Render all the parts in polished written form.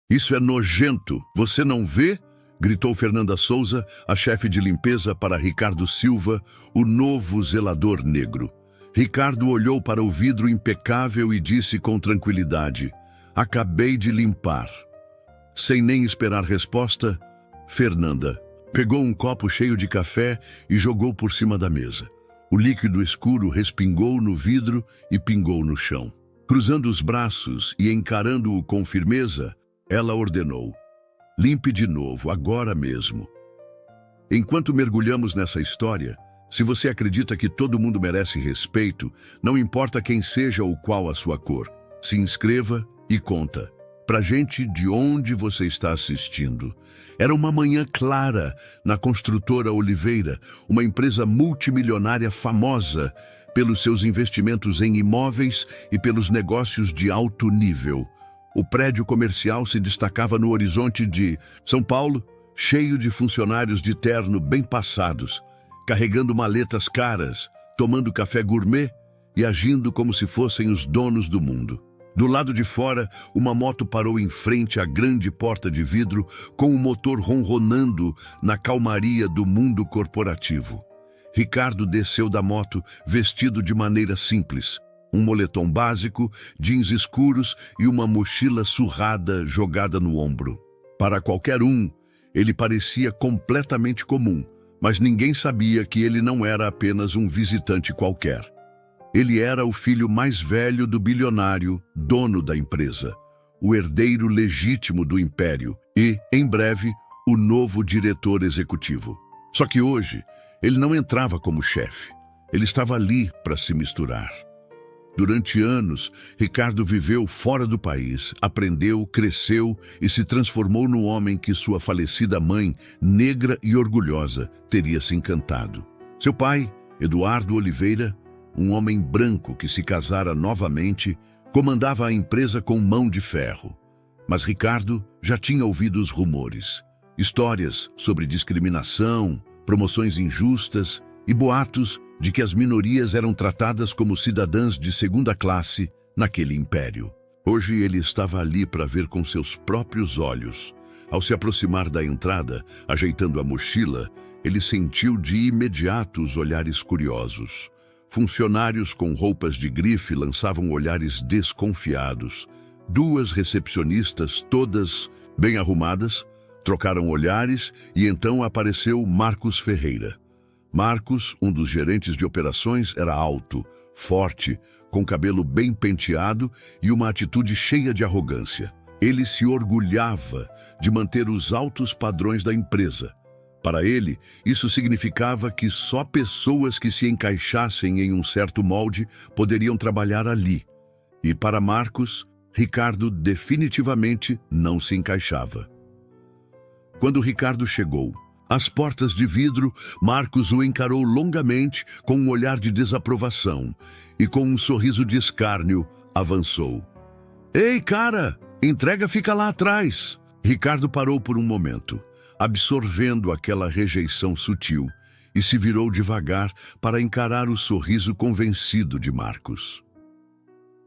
Isso é nojento. Você não vê? Gritou Fernanda Souza, a chefe de limpeza, para Ricardo Silva, o novo zelador negro. Ricardo olhou para o vidro impecável e disse com tranquilidade: acabei de limpar. Sem nem esperar resposta, Fernanda pegou um copo cheio de café e jogou por cima da mesa. O líquido escuro respingou no vidro e pingou no chão. Cruzando os braços e encarando-o com firmeza, ela ordenou: limpe de novo, agora mesmo. Enquanto mergulhamos nessa história, se você acredita que todo mundo merece respeito, não importa quem seja ou qual a sua cor, se inscreva e conta pra gente de onde você está assistindo. Era uma manhã clara na construtora Oliveira, uma empresa multimilionária famosa pelos seus investimentos em imóveis e pelos negócios de alto nível. O prédio comercial se destacava no horizonte de São Paulo, cheio de funcionários de terno bem passados, carregando maletas caras, tomando café gourmet e agindo como se fossem os donos do mundo. Do lado de fora, uma moto parou em frente à grande porta de vidro, com o motor ronronando na calmaria do mundo corporativo. Ricardo desceu da moto vestido de maneira simples. Um moletom básico, jeans escuros e uma mochila surrada jogada no ombro. Para qualquer um, ele parecia completamente comum, mas ninguém sabia que ele não era apenas um visitante qualquer. Ele era o filho mais velho do bilionário, dono da empresa, o herdeiro legítimo do império e, em breve, o novo diretor executivo. Só que hoje, ele não entrava como chefe. Ele estava ali para se misturar. Durante anos, Ricardo viveu fora do país, aprendeu, cresceu e se transformou no homem que sua falecida mãe, negra e orgulhosa, teria se encantado. Seu pai, Eduardo Oliveira, um homem branco que se casara novamente, comandava a empresa com mão de ferro. Mas Ricardo já tinha ouvido os rumores, histórias sobre discriminação, promoções injustas e boatos de que as minorias eram tratadas como cidadãs de segunda classe naquele império. Hoje ele estava ali para ver com seus próprios olhos. Ao se aproximar da entrada, ajeitando a mochila, ele sentiu de imediato os olhares curiosos. Funcionários com roupas de grife lançavam olhares desconfiados. Duas recepcionistas, todas bem arrumadas, trocaram olhares e então apareceu Marcos Ferreira. Marcos, um dos gerentes de operações, era alto, forte, com cabelo bem penteado e uma atitude cheia de arrogância. Ele se orgulhava de manter os altos padrões da empresa. Para ele, isso significava que só pessoas que se encaixassem em um certo molde poderiam trabalhar ali. E para Marcos, Ricardo definitivamente não se encaixava. Quando Ricardo chegou, às portas de vidro, Marcos o encarou longamente com um olhar de desaprovação e com um sorriso de escárnio avançou. "Ei, cara, entrega fica lá atrás." Ricardo parou por um momento, absorvendo aquela rejeição sutil, e se virou devagar para encarar o sorriso convencido de Marcos.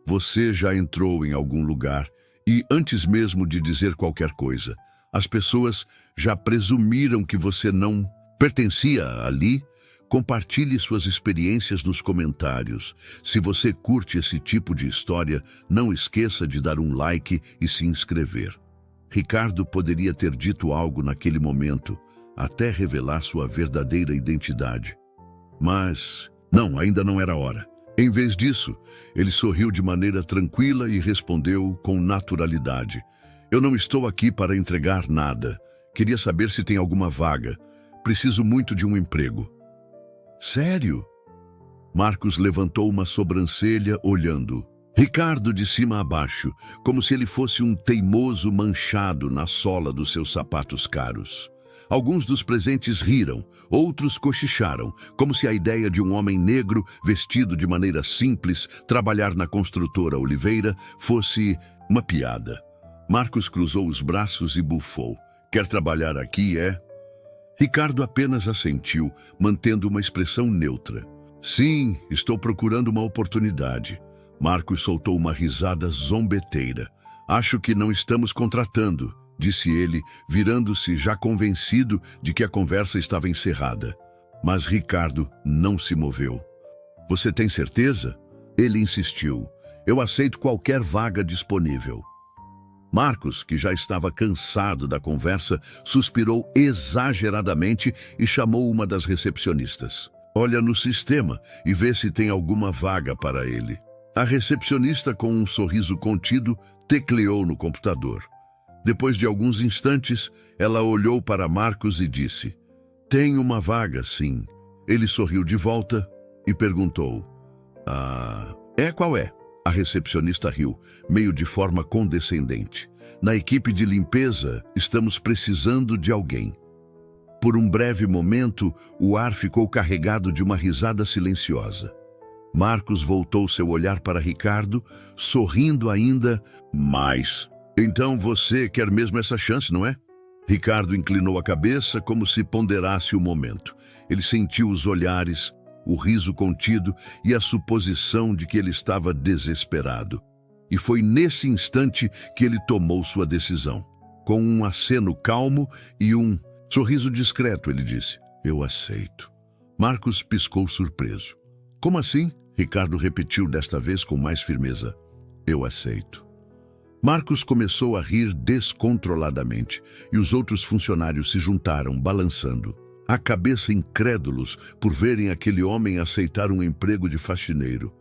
"Você já entrou em algum lugar e, antes mesmo de dizer qualquer coisa, as pessoas já presumiram que você não pertencia ali? Compartilhe suas experiências nos comentários. Se você curte esse tipo de história, não esqueça de dar um like e se inscrever." Ricardo poderia ter dito algo naquele momento, até revelar sua verdadeira identidade. Mas, não, ainda não era hora. Em vez disso, ele sorriu de maneira tranquila e respondeu com naturalidade. "Eu não estou aqui para entregar nada. Queria saber se tem alguma vaga. Preciso muito de um emprego." "Sério?" Marcos levantou uma sobrancelha, olhando Ricardo de cima a baixo, como se ele fosse um teimoso manchado na sola dos seus sapatos caros. Alguns dos presentes riram, outros cochicharam, como se a ideia de um homem negro, vestido de maneira simples, trabalhar na construtora Oliveira, fosse uma piada. Marcos cruzou os braços e bufou. "Quer trabalhar aqui, é?" Ricardo apenas assentiu, mantendo uma expressão neutra. "Sim, estou procurando uma oportunidade." Marcos soltou uma risada zombeteira. Acho que não estamos contratando, disse ele, virando-se já convencido de que a conversa estava encerrada. Mas Ricardo não se moveu. Você tem certeza? Ele insistiu. Eu aceito qualquer vaga disponível. Marcos, que já estava cansado da conversa, suspirou exageradamente e chamou uma das recepcionistas. Olha no sistema e vê se tem alguma vaga para ele. A recepcionista, com um sorriso contido, tecleou no computador. Depois de alguns instantes, ela olhou para Marcos e disse: Tem uma vaga, sim. Ele sorriu de volta e perguntou: qual é? A recepcionista riu, meio de forma condescendente. Na equipe de limpeza, estamos precisando de alguém. Por um breve momento, o ar ficou carregado de uma risada silenciosa. Marcos voltou seu olhar para Ricardo, sorrindo ainda mais. Então você quer mesmo essa chance, não é? Ricardo inclinou a cabeça como se ponderasse o momento. Ele sentiu os olhares, o riso contido e a suposição de que ele estava desesperado. E foi nesse instante que ele tomou sua decisão. Com um aceno calmo e um sorriso discreto, ele disse: Eu aceito. Marcos piscou surpreso. Como assim? Ricardo repetiu desta vez com mais firmeza: Eu aceito. Marcos começou a rir descontroladamente e os outros funcionários se juntaram, balançando a cabeça, incrédulos por verem aquele homem aceitar um emprego de faxineiro.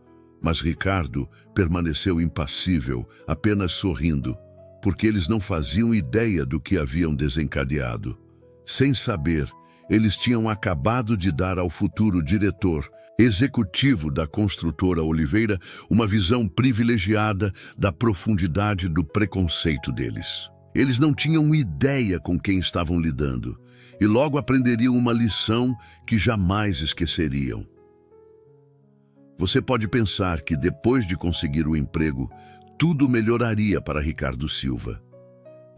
Mas Ricardo permaneceu impassível, apenas sorrindo, porque eles não faziam ideia do que haviam desencadeado. Sem saber, eles tinham acabado de dar ao futuro diretor executivo da construtora Oliveira uma visão privilegiada da profundidade do preconceito deles. Eles não tinham ideia com quem estavam lidando e logo aprenderiam uma lição que jamais esqueceriam. Você pode pensar que depois de conseguir o emprego, tudo melhoraria para Ricardo Silva.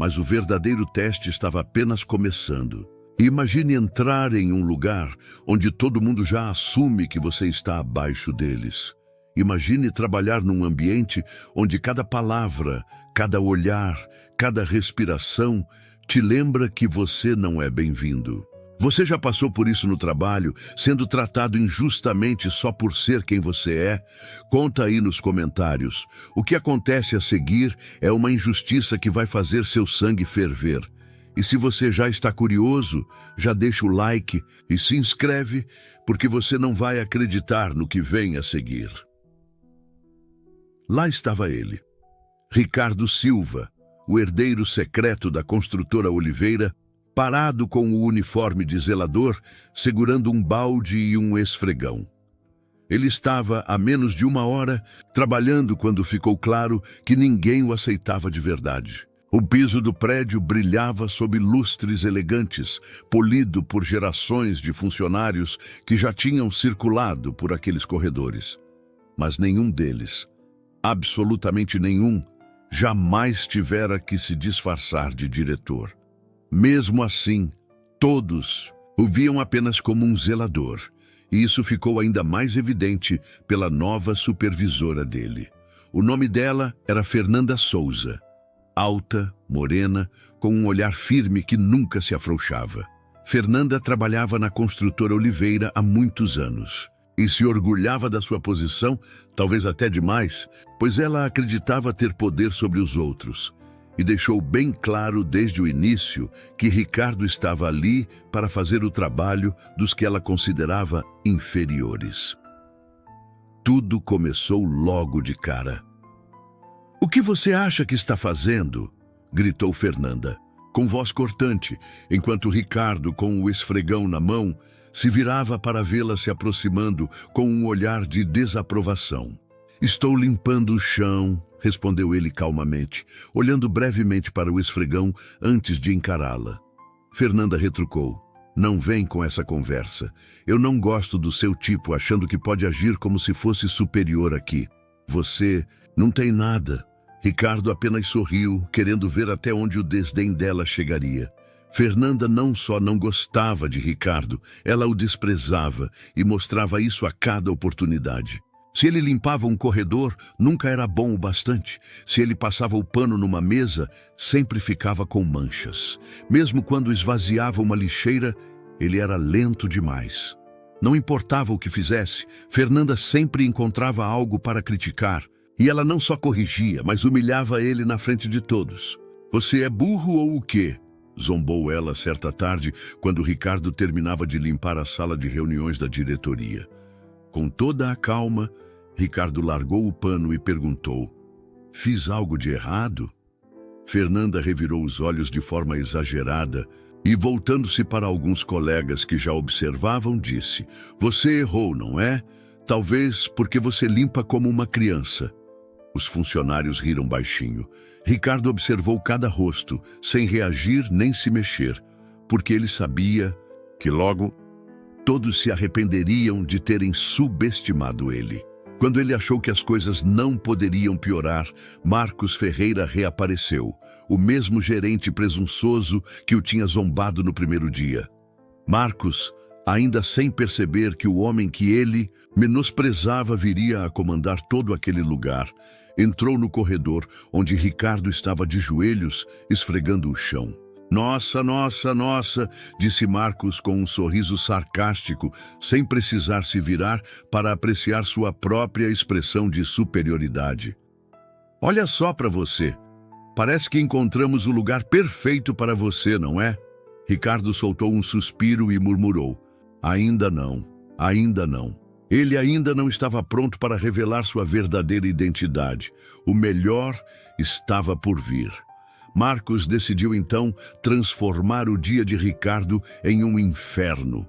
Mas o verdadeiro teste estava apenas começando. Imagine entrar em um lugar onde todo mundo já assume que você está abaixo deles. Imagine trabalhar num ambiente onde cada palavra, cada olhar, cada respiração te lembra que você não é bem-vindo. Você já passou por isso no trabalho, sendo tratado injustamente só por ser quem você é? Conta aí nos comentários. O que acontece a seguir é uma injustiça que vai fazer seu sangue ferver. E se você já está curioso, já deixa o like e se inscreve, porque você não vai acreditar no que vem a seguir. Lá estava ele, Ricardo Silva, o herdeiro secreto da construtora Oliveira, parado com o uniforme de zelador, segurando um balde e um esfregão. Ele estava há menos de uma hora trabalhando quando ficou claro que ninguém o aceitava de verdade. O piso do prédio brilhava sob lustres elegantes, polido por gerações de funcionários que já tinham circulado por aqueles corredores. Mas nenhum deles, absolutamente nenhum, jamais tivera que se disfarçar de diretor. Mesmo assim, todos o viam apenas como um zelador, e isso ficou ainda mais evidente pela nova supervisora dele. O nome dela era Fernanda Souza. Alta, morena, com um olhar firme que nunca se afrouxava. Fernanda trabalhava na construtora Oliveira há muitos anos e se orgulhava da sua posição, talvez até demais, pois ela acreditava ter poder sobre os outros e deixou bem claro desde o início que Ricardo estava ali para fazer o trabalho dos que ela considerava inferiores. Tudo começou logo de cara. "O que você acha que está fazendo?" gritou Fernanda, com voz cortante, enquanto Ricardo, com o esfregão na mão, se virava para vê-la se aproximando com um olhar de desaprovação. "Estou limpando o chão", respondeu ele calmamente, olhando brevemente para o esfregão antes de encará-la. Fernanda retrucou: "Não vem com essa conversa. Eu não gosto do seu tipo achando que pode agir como se fosse superior aqui. Você não tem nada." Ricardo apenas sorriu, querendo ver até onde o desdém dela chegaria. Fernanda não só não gostava de Ricardo, ela o desprezava e mostrava isso a cada oportunidade. Se ele limpava um corredor, nunca era bom o bastante. Se ele passava o pano numa mesa, sempre ficava com manchas. Mesmo quando esvaziava uma lixeira, ele era lento demais. Não importava o que fizesse, Fernanda sempre encontrava algo para criticar. E ela não só corrigia, mas humilhava ele na frente de todos. "Você é burro ou o quê?" zombou ela certa tarde, quando Ricardo terminava de limpar a sala de reuniões da diretoria. Com toda a calma, Ricardo largou o pano e perguntou: "Fiz algo de errado?" Fernanda revirou os olhos de forma exagerada e, voltando-se para alguns colegas que já observavam, disse: "Você errou, não é? Talvez porque você limpa como uma criança." Os funcionários riram baixinho. Ricardo observou cada rosto, sem reagir nem se mexer, porque ele sabia que logo todos se arrependeriam de terem subestimado ele. Quando ele achou que as coisas não poderiam piorar, Marcos Ferreira reapareceu, o mesmo gerente presunçoso que o tinha zombado no primeiro dia. Marcos, ainda sem perceber que o homem que ele menosprezava viria a comandar todo aquele lugar, entrou no corredor, onde Ricardo estava de joelhos, esfregando o chão. "Nossa, nossa, nossa", disse Marcos com um sorriso sarcástico, sem precisar se virar para apreciar sua própria expressão de superioridade. "Olha só para você. Parece que encontramos o lugar perfeito para você, não é?" Ricardo soltou um suspiro e murmurou: "Ainda não, ainda não." Ele ainda não estava pronto para revelar sua verdadeira identidade. O melhor estava por vir. Marcos decidiu então transformar o dia de Ricardo em um inferno.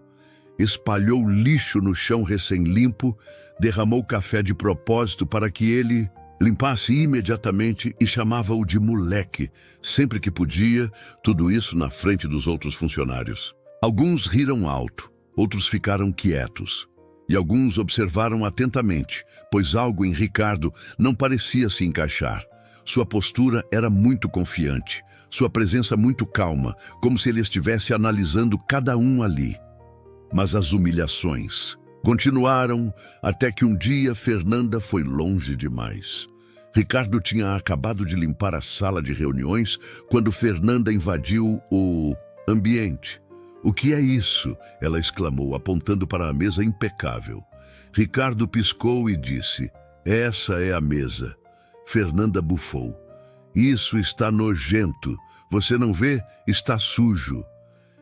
Espalhou lixo no chão recém-limpo, derramou café de propósito para que ele limpasse imediatamente e chamava-o de moleque, sempre que podia, tudo isso na frente dos outros funcionários. Alguns riram alto, outros ficaram quietos. E alguns observaram atentamente, pois algo em Ricardo não parecia se encaixar. Sua postura era muito confiante, sua presença muito calma, como se ele estivesse analisando cada um ali. Mas as humilhações continuaram até que um dia Fernanda foi longe demais. Ricardo tinha acabado de limpar a sala de reuniões quando Fernanda invadiu o ambiente. "O que é isso?" ela exclamou, apontando para a mesa impecável. Ricardo piscou e disse: "Essa é a mesa." Fernanda bufou. "Isso está nojento. Você não vê? Está sujo."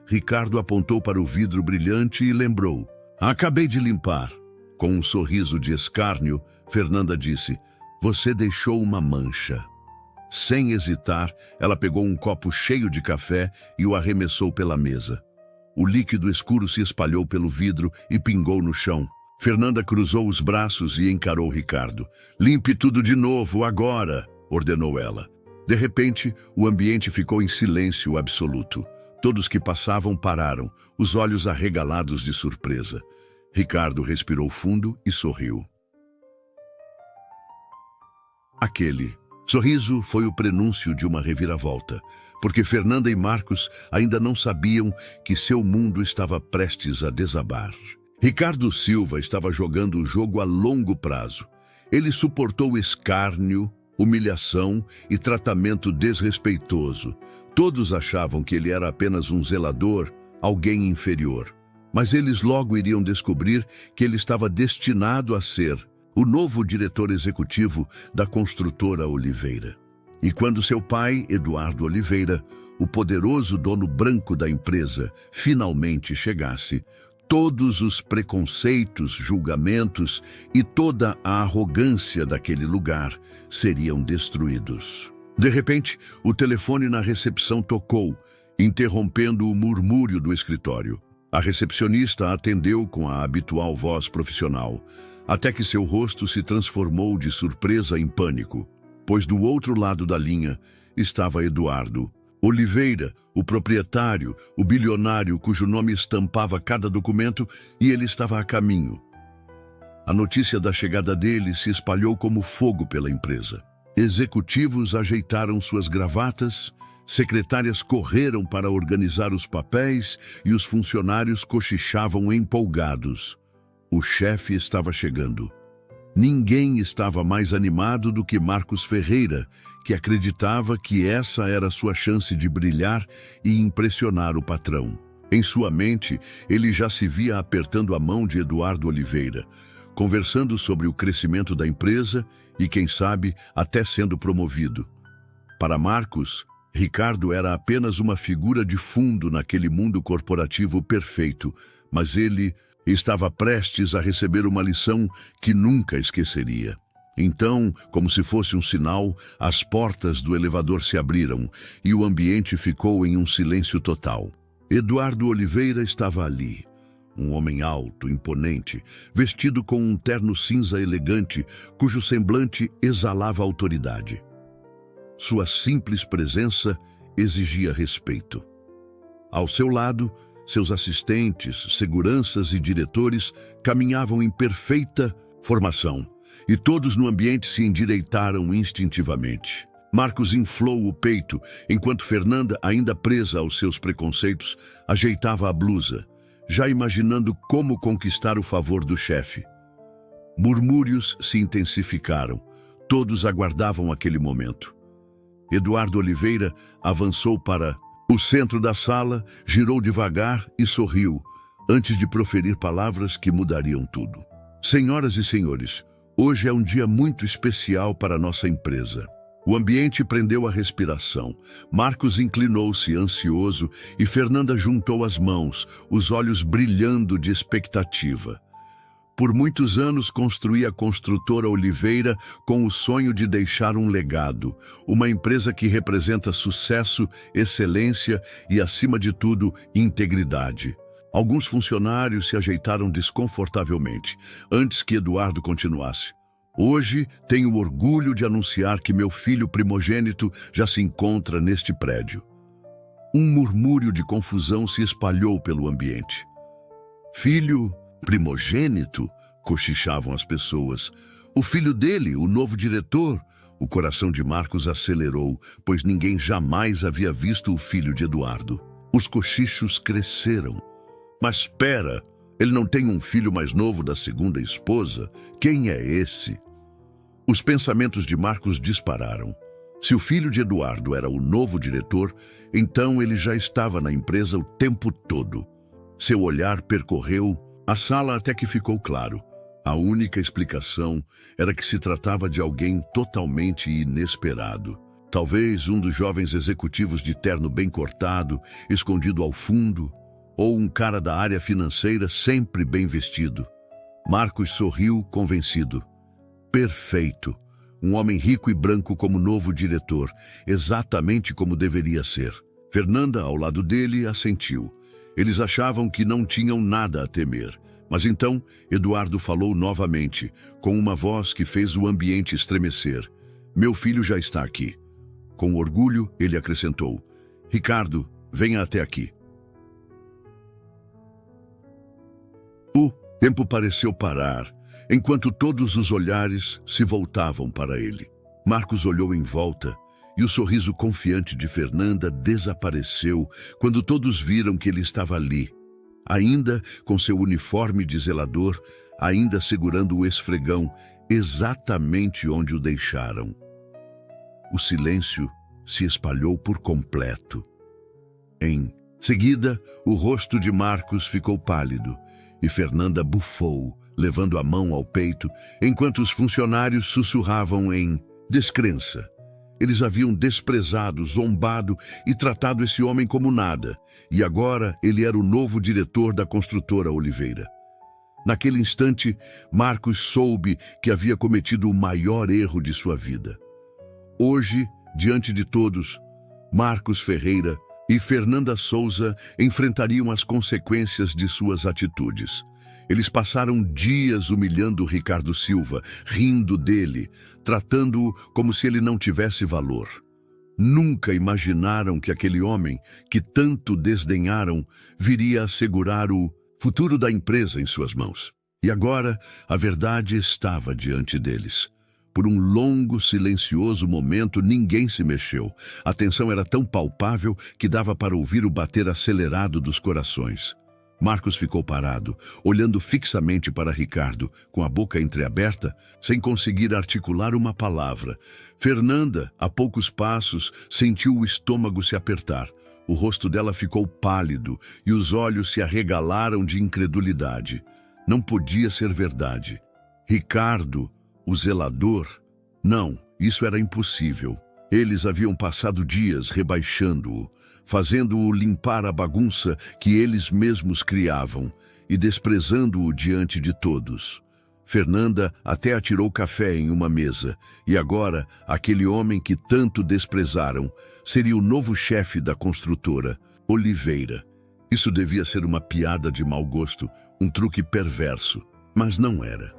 Ricardo apontou para o vidro brilhante e lembrou: "Acabei de limpar." Com um sorriso de escárnio, Fernanda disse: "Você deixou uma mancha." Sem hesitar, ela pegou um copo cheio de café e o arremessou pela mesa. O líquido escuro se espalhou pelo vidro e pingou no chão. Fernanda cruzou os braços e encarou Ricardo. "Limpe tudo de novo, agora!" ordenou ela. De repente, o ambiente ficou em silêncio absoluto. Todos que passavam pararam, os olhos arregalados de surpresa. Ricardo respirou fundo e sorriu. Aquele sorriso foi o prenúncio de uma reviravolta, porque Fernanda e Marcos ainda não sabiam que seu mundo estava prestes a desabar. Ricardo Silva estava jogando o jogo a longo prazo. Ele suportou escárnio, humilhação e tratamento desrespeitoso. Todos achavam que ele era apenas um zelador, alguém inferior. Mas eles logo iriam descobrir que ele estava destinado a ser o novo diretor executivo da construtora Oliveira. E quando seu pai, Eduardo Oliveira, o poderoso dono branco da empresa, finalmente chegasse, todos os preconceitos, julgamentos e toda a arrogância daquele lugar seriam destruídos. De repente, o telefone na recepção tocou, interrompendo o murmúrio do escritório. A recepcionista atendeu com a habitual voz profissional, até que seu rosto se transformou de surpresa em pânico, pois do outro lado da linha estava Eduardo Oliveira, o proprietário, o bilionário cujo nome estampava cada documento, e ele estava a caminho. A notícia da chegada dele se espalhou como fogo pela empresa. Executivos ajeitaram suas gravatas, secretárias correram para organizar os papéis e os funcionários cochichavam empolgados. O chefe estava chegando. Ninguém estava mais animado do que Marcos Ferreira, que acreditava que essa era sua chance de brilhar e impressionar o patrão. Em sua mente, ele já se via apertando a mão de Eduardo Oliveira, conversando sobre o crescimento da empresa e, quem sabe, até sendo promovido. Para Marcos, Ricardo era apenas uma figura de fundo naquele mundo corporativo perfeito, mas ele estava prestes a receber uma lição que nunca esqueceria. Então, como se fosse um sinal, as portas do elevador se abriram e o ambiente ficou em um silêncio total. Eduardo Oliveira estava ali, um homem alto, imponente, vestido com um terno cinza elegante, cujo semblante exalava autoridade. Sua simples presença exigia respeito. Ao seu lado, seus assistentes, seguranças e diretores caminhavam em perfeita formação, e todos no ambiente se endireitaram instintivamente. Marcos inflou o peito, enquanto Fernanda, ainda presa aos seus preconceitos, ajeitava a blusa, já imaginando como conquistar o favor do chefe. Murmúrios se intensificaram. Todos aguardavam aquele momento. Eduardo Oliveira avançou para o centro da sala, girou devagar e sorriu, antes de proferir palavras que mudariam tudo. Senhoras e senhores, hoje é um dia muito especial para nossa empresa. O ambiente prendeu a respiração. Marcos inclinou-se, ansioso, e Fernanda juntou as mãos, os olhos brilhando de expectativa. Por muitos anos construí a construtora Oliveira com o sonho de deixar um legado, uma empresa que representa sucesso, excelência e, acima de tudo, integridade. Alguns funcionários se ajeitaram desconfortavelmente, antes que Eduardo continuasse. Hoje tenho orgulho de anunciar que meu filho primogênito já se encontra neste prédio. Um murmúrio de confusão se espalhou pelo ambiente. Filho primogênito? Cochichavam as pessoas. O filho dele, o novo diretor? O coração de Marcos acelerou, pois ninguém jamais havia visto o filho de Eduardo. Os cochichos cresceram. Mas espera, ele não tem um filho mais novo da segunda esposa? Quem é esse? Os pensamentos de Marcos dispararam. Se o filho de Eduardo era o novo diretor, então ele já estava na empresa o tempo todo. Seu olhar percorreu a sala até que ficou claro. A única explicação era que se tratava de alguém totalmente inesperado. Talvez um dos jovens executivos de terno bem cortado, escondido ao fundo, ou um cara da área financeira sempre bem vestido. Marcos sorriu, convencido. Perfeito. Um homem rico e branco como novo diretor, exatamente como deveria ser. Fernanda, ao lado dele, assentiu. Eles achavam que não tinham nada a temer. Mas então, Eduardo falou novamente, com uma voz que fez o ambiente estremecer. Meu filho já está aqui. Com orgulho, ele acrescentou. Ricardo, venha até aqui. O tempo pareceu parar, enquanto todos os olhares se voltavam para ele. Marcos olhou em volta e o sorriso confiante de Fernanda desapareceu quando todos viram que ele estava ali, ainda com seu uniforme de zelador, ainda segurando o esfregão, exatamente onde o deixaram. O silêncio se espalhou por completo. Em seguida, o rosto de Marcos ficou pálido e Fernanda bufou, levando a mão ao peito, enquanto os funcionários sussurravam em descrença. Eles haviam desprezado, zombado e tratado esse homem como nada, e agora ele era o novo diretor da construtora Oliveira. Naquele instante, Marcos soube que havia cometido o maior erro de sua vida. Hoje, diante de todos, Marcos Ferreira e Fernanda Souza enfrentariam as consequências de suas atitudes. Eles passaram dias humilhando Ricardo Silva, rindo dele, tratando-o como se ele não tivesse valor. Nunca imaginaram que aquele homem, que tanto desdenharam, viria a segurar o futuro da empresa em suas mãos. E agora, a verdade estava diante deles. Por um longo, silencioso momento, ninguém se mexeu. A tensão era tão palpável que dava para ouvir o bater acelerado dos corações. Marcos ficou parado, olhando fixamente para Ricardo, com a boca entreaberta, sem conseguir articular uma palavra. Fernanda, a poucos passos, sentiu o estômago se apertar. O rosto dela ficou pálido e os olhos se arregalaram de incredulidade. Não podia ser verdade. Ricardo, o zelador? Não, isso era impossível. Eles haviam passado dias rebaixando-o, fazendo-o limpar a bagunça que eles mesmos criavam e desprezando-o diante de todos. Fernanda até atirou café em uma mesa, e agora aquele homem que tanto desprezaram seria o novo chefe da construtora, Oliveira. Isso devia ser uma piada de mau gosto, um truque perverso, mas não era.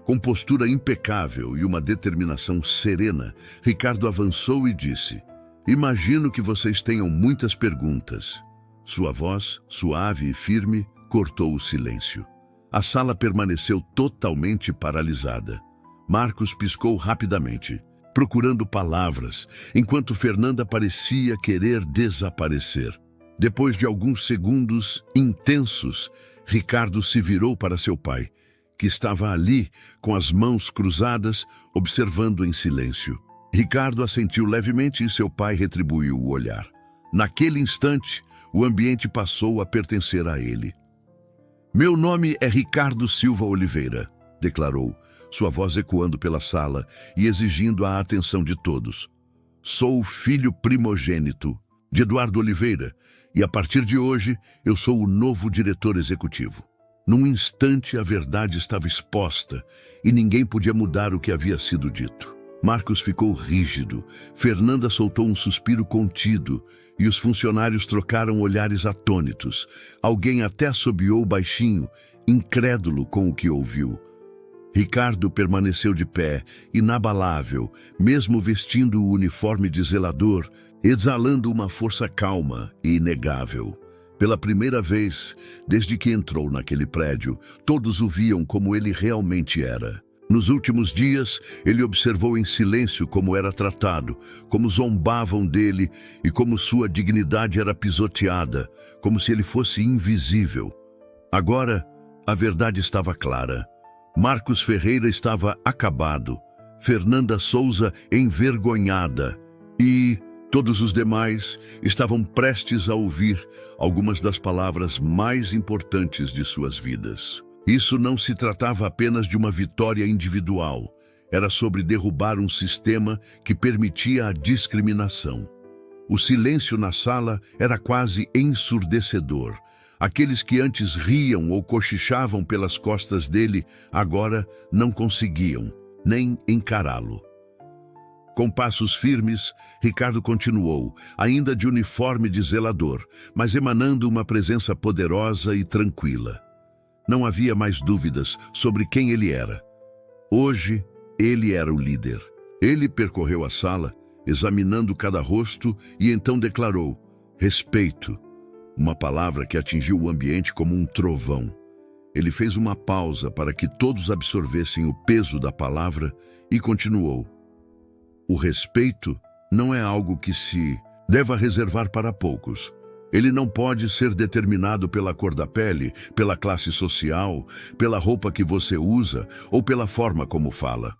Com postura impecável e uma determinação serena, Ricardo avançou e disse: "Imagino que vocês tenham muitas perguntas." Sua voz, suave e firme, cortou o silêncio. A sala permaneceu totalmente paralisada. Marcos piscou rapidamente, procurando palavras, enquanto Fernanda parecia querer desaparecer. Depois de alguns segundos intensos, Ricardo se virou para seu pai, que estava ali, com as mãos cruzadas, observando em silêncio. Ricardo assentiu levemente e seu pai retribuiu o olhar. Naquele instante, o ambiente passou a pertencer a ele. "Meu nome é Ricardo Silva Oliveira", declarou, sua voz ecoando pela sala e exigindo a atenção de todos. "Sou o filho primogênito de Eduardo Oliveira e, a partir de hoje, eu sou o novo diretor executivo." Num instante, a verdade estava exposta e ninguém podia mudar o que havia sido dito. Marcos ficou rígido, Fernanda soltou um suspiro contido e os funcionários trocaram olhares atônitos. Alguém até assobiou baixinho, incrédulo com o que ouviu. Ricardo permaneceu de pé, inabalável, mesmo vestindo o uniforme de zelador, exalando uma força calma e inegável. Pela primeira vez, desde que entrou naquele prédio, todos o viam como ele realmente era. Nos últimos dias, ele observou em silêncio como era tratado, como zombavam dele e como sua dignidade era pisoteada, como se ele fosse invisível. Agora, a verdade estava clara. Marcos Ferreira estava acabado, Fernanda Souza envergonhada e todos os demais estavam prestes a ouvir algumas das palavras mais importantes de suas vidas. Isso não se tratava apenas de uma vitória individual. Era sobre derrubar um sistema que permitia a discriminação. O silêncio na sala era quase ensurdecedor. Aqueles que antes riam ou cochichavam pelas costas dele, agora não conseguiam nem encará-lo. Com passos firmes, Ricardo continuou, ainda de uniforme de zelador, mas emanando uma presença poderosa e tranquila. Não havia mais dúvidas sobre quem ele era. Hoje, ele era o líder. Ele percorreu a sala, examinando cada rosto, e então declarou: "Respeito", uma palavra que atingiu o ambiente como um trovão. Ele fez uma pausa para que todos absorvessem o peso da palavra e continuou: "O respeito não é algo que se deva reservar para poucos. Ele não pode ser determinado pela cor da pele, pela classe social, pela roupa que você usa ou pela forma como fala.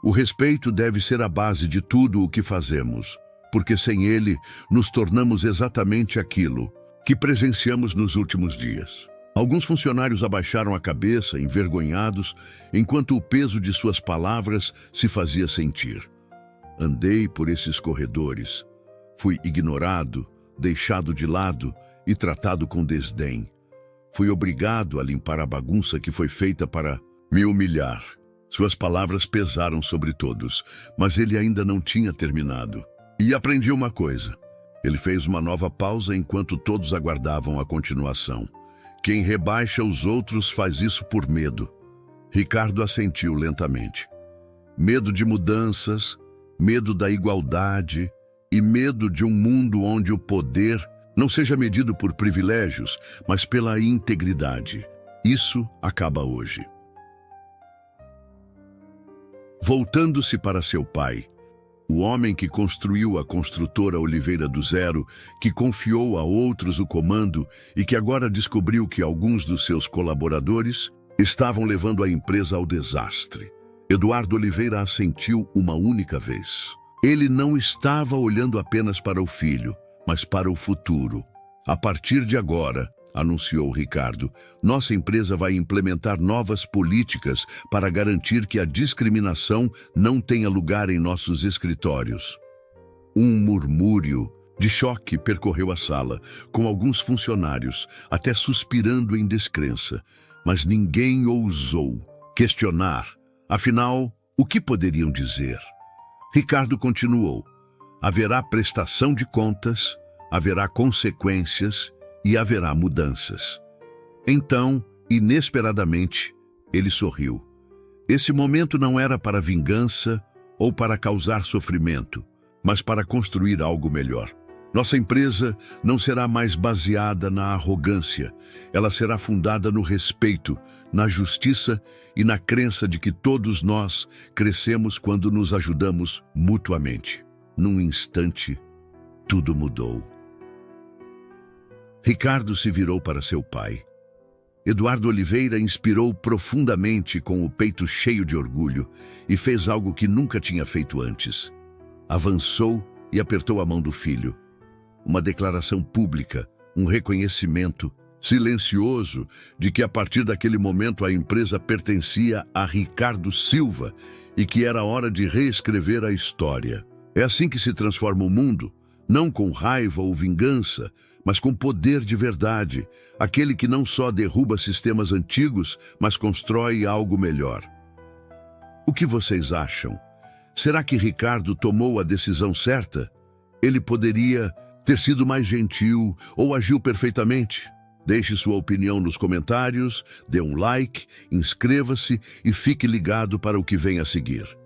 O respeito deve ser a base de tudo o que fazemos, porque sem ele nos tornamos exatamente aquilo que presenciamos nos últimos dias." Alguns funcionários abaixaram a cabeça, envergonhados, enquanto o peso de suas palavras se fazia sentir. Andei por esses corredores. Fui ignorado, deixado de lado e tratado com desdém. Fui obrigado a limpar a bagunça que foi feita para me humilhar. Suas palavras pesaram sobre todos, mas ele ainda não tinha terminado. E aprendi uma coisa. Ele fez uma nova pausa enquanto todos aguardavam a continuação. Quem rebaixa os outros faz isso por medo. Ricardo assentiu lentamente. Medo de mudanças, medo da igualdade e medo de um mundo onde o poder não seja medido por privilégios, mas pela integridade. Isso acaba hoje. Voltando-se para seu pai, O homem que construiu a construtora Oliveira do Zero, que confiou a outros o comando e que agora descobriu que alguns dos seus colaboradores estavam levando a empresa ao desastre. Eduardo Oliveira assentiu uma única vez. Ele não estava olhando apenas para o filho, mas para o futuro. A partir de agora, anunciou Ricardo, nossa empresa vai implementar novas políticas para garantir que a discriminação não tenha lugar em nossos escritórios. Um murmúrio de choque percorreu a sala, com alguns funcionários até suspirando em descrença, mas ninguém ousou questionar. Afinal, o que poderiam dizer? Ricardo continuou. Haverá prestação de contas, haverá consequências e haverá mudanças. Então, inesperadamente, ele sorriu. Esse momento não era para vingança ou para causar sofrimento, mas para construir algo melhor. Nossa empresa não será mais baseada na arrogância. Ela será fundada no respeito, na justiça e na crença de que todos nós crescemos quando nos ajudamos mutuamente. Num instante, tudo mudou. Ricardo se virou para seu pai. Eduardo Oliveira inspirou profundamente com o peito cheio de orgulho e fez algo que nunca tinha feito antes. Avançou e apertou a mão do filho. Uma declaração pública, um reconhecimento silencioso de que a partir daquele momento a empresa pertencia a Ricardo Silva e que era hora de reescrever a história. É assim que se transforma o mundo, não com raiva ou vingança, mas com poder de verdade, aquele que não só derruba sistemas antigos, mas constrói algo melhor. O que vocês acham? Será que Ricardo tomou a decisão certa? Ele poderia ter sido mais gentil ou agiu perfeitamente? Deixe sua opinião nos comentários, dê um like, inscreva-se e fique ligado para o que vem a seguir.